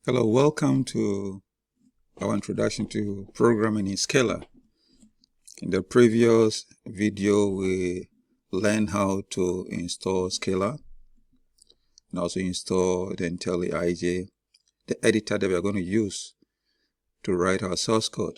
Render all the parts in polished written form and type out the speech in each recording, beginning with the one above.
Hello, welcome to our introduction to programming in Scala. In the previous video, we learned how to install Scala and also install the IntelliJ, the editor that we are going to use to write our source code.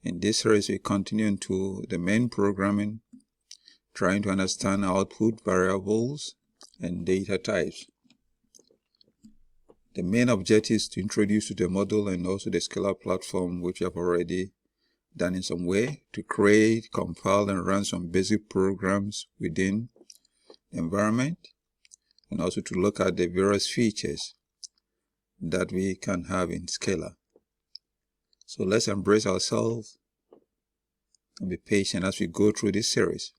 In this series, we continue into the main programming, trying to understand output variables and data types. The main objective is to introduce you to the model and also the Scala platform, which we have already done in some way, to create, compile, and run some basic programs within the environment, and also to look at the various features that we can have in Scala. So let's embrace ourselves and be patient as we go through this series.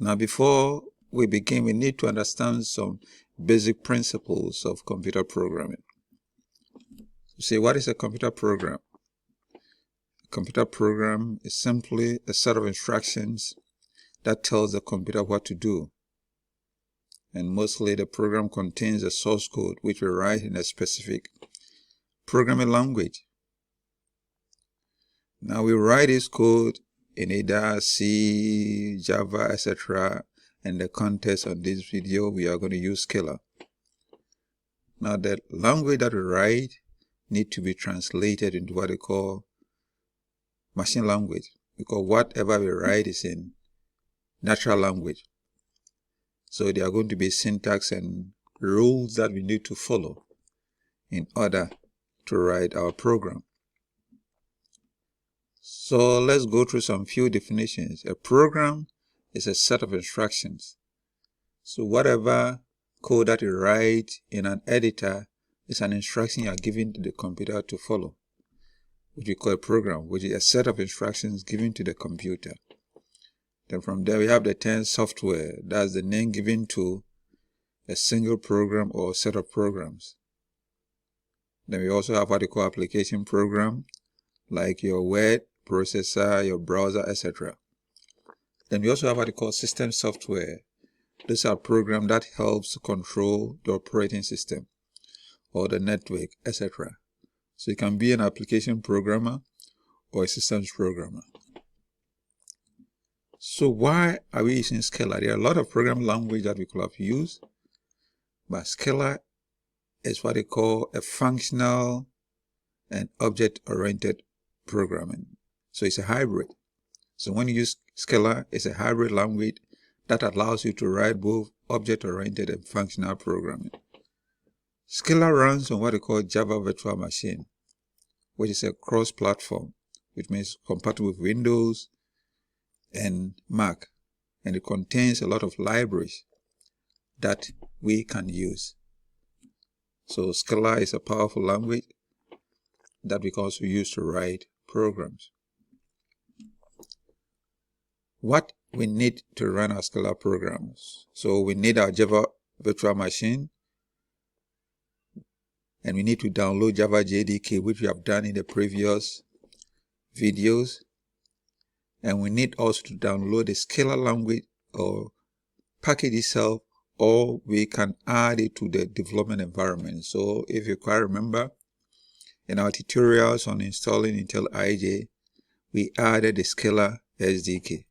Now, before we begin, we need to understand some basic principles of computer programming. So, what is a computer program? A computer program is simply a set of instructions that tells the computer what to do. And mostly the program contains a source code which we write in a specific programming language. Now we write this code in either C, Java, etc. In the context of this video, we are going to use Scala. Now the language that we write needs to be translated into what we call machine language, because whatever we write is in natural language. So there are going to be syntax and rules that we need to follow in order to write our program. So let's go through some few definitions. A program is a set of instructions. So whatever code that you write in an editor is an instruction you are giving to the computer to follow, which we call a program, which is a set of instructions given to the computer. Then from there we have the term software. That's the name given to a single program or set of programs. Then we also have what we call application program, like your word processor, your browser, etc. Then we also have what we call system software. These are programs that helps to control the operating system or the network, etc. So you can be an application programmer or a systems programmer. So why are we using Scala? There are a lot of programming language that we could have used, but Scala is what they call a functional and object-oriented programming. So it's a hybrid. So when you use Scala, it's a hybrid language that allows you to write both object-oriented and functional programming. Scala runs on what they call Java Virtual Machine, which is a cross-platform, which means compatible with Windows and Mac, and it contains a lot of libraries that we can use. So Scala is a powerful language that we can also use to write programs. What we need to run our Scala programs. So we need our Java Virtual Machine, and we need to download Java JDK, which we have done in the previous videos. And we need also to download the Scala language or package itself, or we can add it to the development environment. So if you quite remember, in our tutorials on installing IntelliJ, we added the Scala SDK,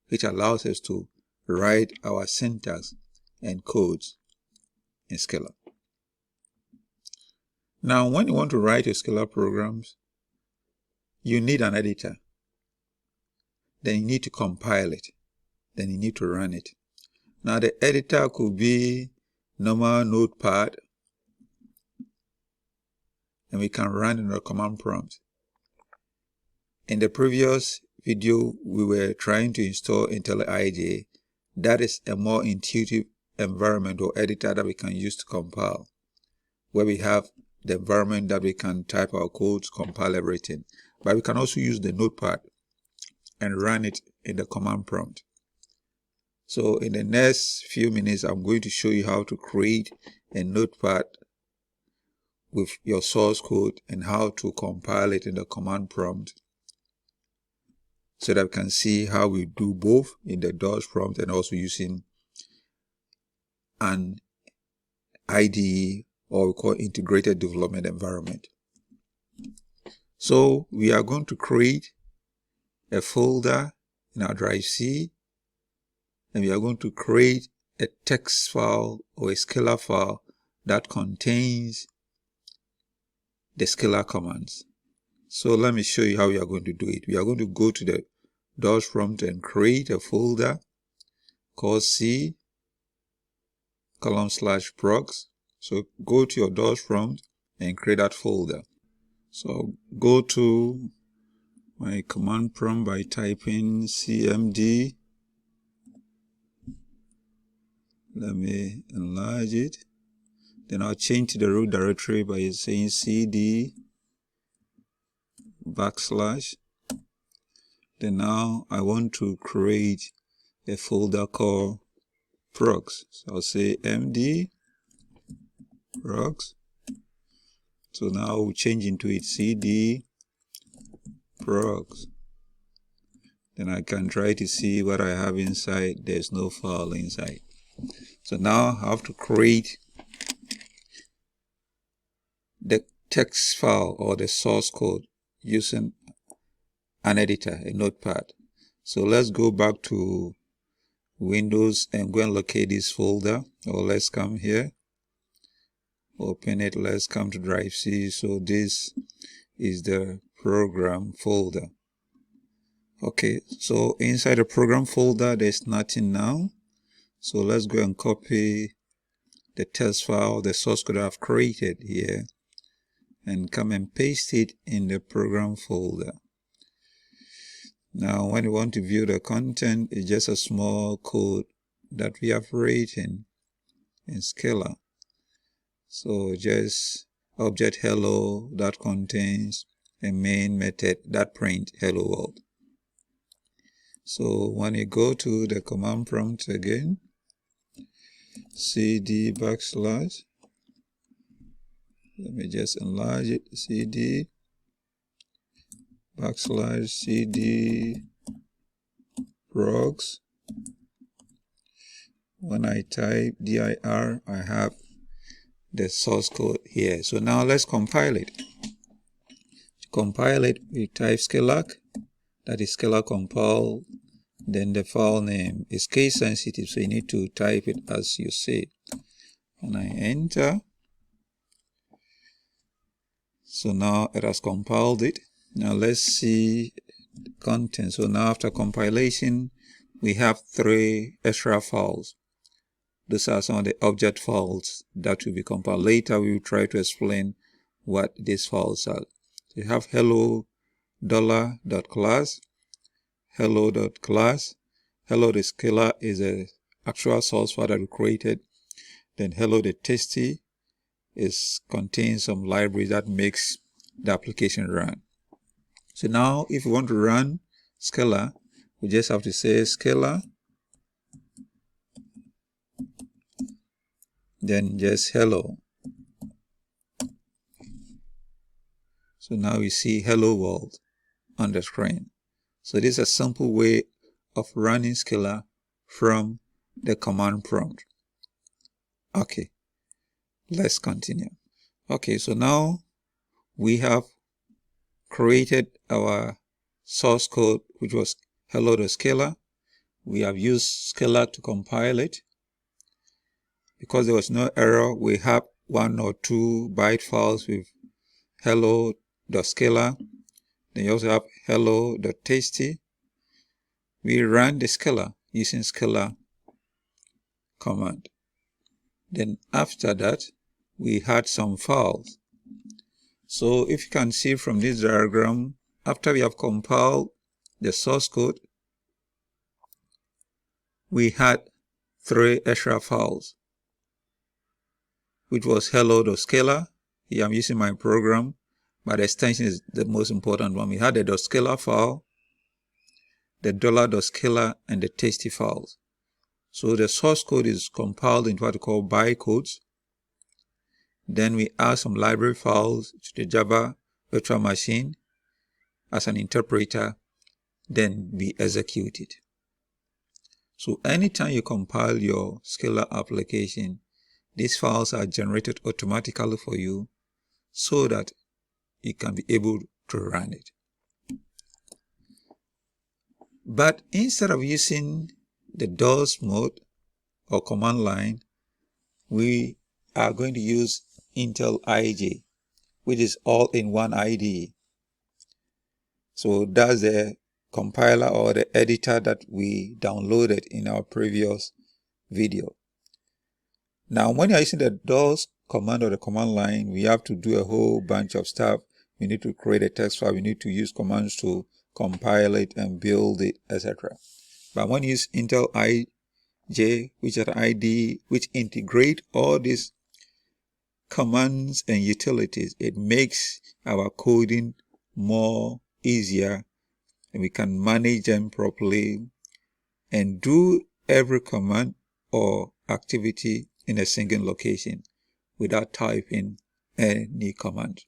which allows us to write our syntax and codes in Scala. Now, when you want to write your Scala programs, you need an editor. Then you need to compile it. Then you need to run it. Now, the editor could be normal Notepad, and we can run in a command prompt. In the previous video, we were trying to install IntelliJ. That is a more intuitive environment or editor that we can use to compile, where we have the environment that we can type our codes, compile everything. But we can also use the Notepad and run it in the command prompt. So in the next few minutes, I'm going to show you how to create a Notepad with your source code and how to compile it in the command prompt, so that we can see how we do both in the DOS prompt and also using an IDE or we call integrated development environment. So we are going to create a folder in our drive C, and we are going to create a text file or a Scala file that contains the Scala commands. So let me show you how we are going to do it. We are going to go to the DOS prompt and create a folder called C:/procs. So go to your DOS prompt and create that folder. So go to my command prompt by typing cmd. Let me enlarge it. Then I'll change to the root directory by saying cd/. Then now I want to create a folder called procs. So I'll say md procs. So now we'll change into it cd procs. Then I can try to see what I have inside. There's no file inside. So now I have to create the text file or the source code using an editor, a notepad. So let's go back to Windows and go and locate this folder. Or let's come here, open it, let's come to drive C. So this is the program folder. Okay, so inside the program folder there's nothing now. So let's go and copy the test file, the source code I've created here, and come and paste it in the program folder. Now when you want to view the content, it's just a small code that we have written in Scala. So just object hello that contains a main method that print hello world. So when you go to the command prompt again, cd/, let me just enlarge it, cd/cd procs. When I type dir, I have the source code here. So now let's compile it. To compile it, we type Scala, that is Scala compile. Then the file name is case sensitive, so you need to type it as you see. And I enter. So now it has compiled it. Now let's see the content. So now after compilation, we have 3 extra files. Those are some of the object files that will be compiled. Later we will try to explain what these files are. So you have hello$.class, hello.class, hello the Scala is a actual source file that we created. Then hello the tasty contains some library that makes the application run. So now if we want to run Scala, we just have to say Scala, then just hello. So now we see hello world on the screen. So this is a simple way of running Scala from the command prompt. Okay, let's continue. Okay, so now we have created our source code, which was hello.scala. We have used Scala to compile it. Because there was no error, we have 1 or 2 byte files with hello.scala. Then you also have hello.tasty. We ran the Scala using Scala command. Then after that, we had some files. So if you can see from this diagram, after we have compiled the source code, we had 3 extra files, which was hello.scala. Here I'm using my program, but the extension is the most important one. We had the .scala file, the $.scala, and the tasty files. So the source code is compiled into what we call bytecodes. Then we add some library files to the Java virtual machine as an interpreter, then we execute it. So anytime you compile your Scala application, these files are generated automatically for you so that you can be able to run it. But instead of using the DOS mode or command line, we are going to use Intel IJ, which is all-in-one IDE. So that's the compiler or the editor that we downloaded in our previous video. Now, when you're using the DOS command or the command line, we have to do a whole bunch of stuff. We need to create a text file. We need to use commands to compile it and build it, etc. But when you use Intel IJ, which is an IDE which integrate all these commands and utilities, it makes our coding more easier, and we can manage them properly and do every command or activity in a single location without typing any command.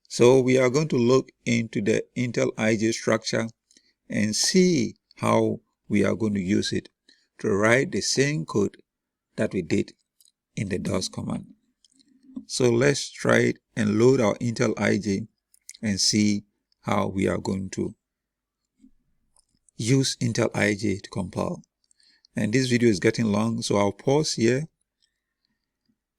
So we are going to look into the Intel IJ structure and see how we are going to use it to write the same code that we did in the DOS command. So let's try it and load our Intel IJ and see how we are going to use Intel IJ to compile. And this video is getting long, so I'll pause here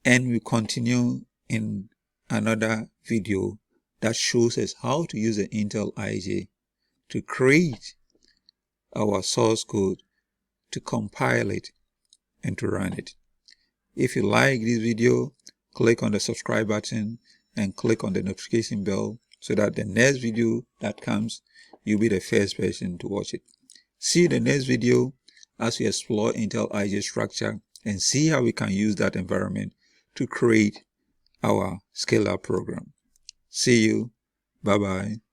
and we continue in another video that shows us how to use the Intel IJ to create our source code, to compile it, and to run it. If you like this video, click on the subscribe button and click on the notification bell so that the next video that comes, you'll be the first person to watch it. See the next video as we explore Intel IJ structure and see how we can use that environment to create our Scala program. See you. Bye-bye.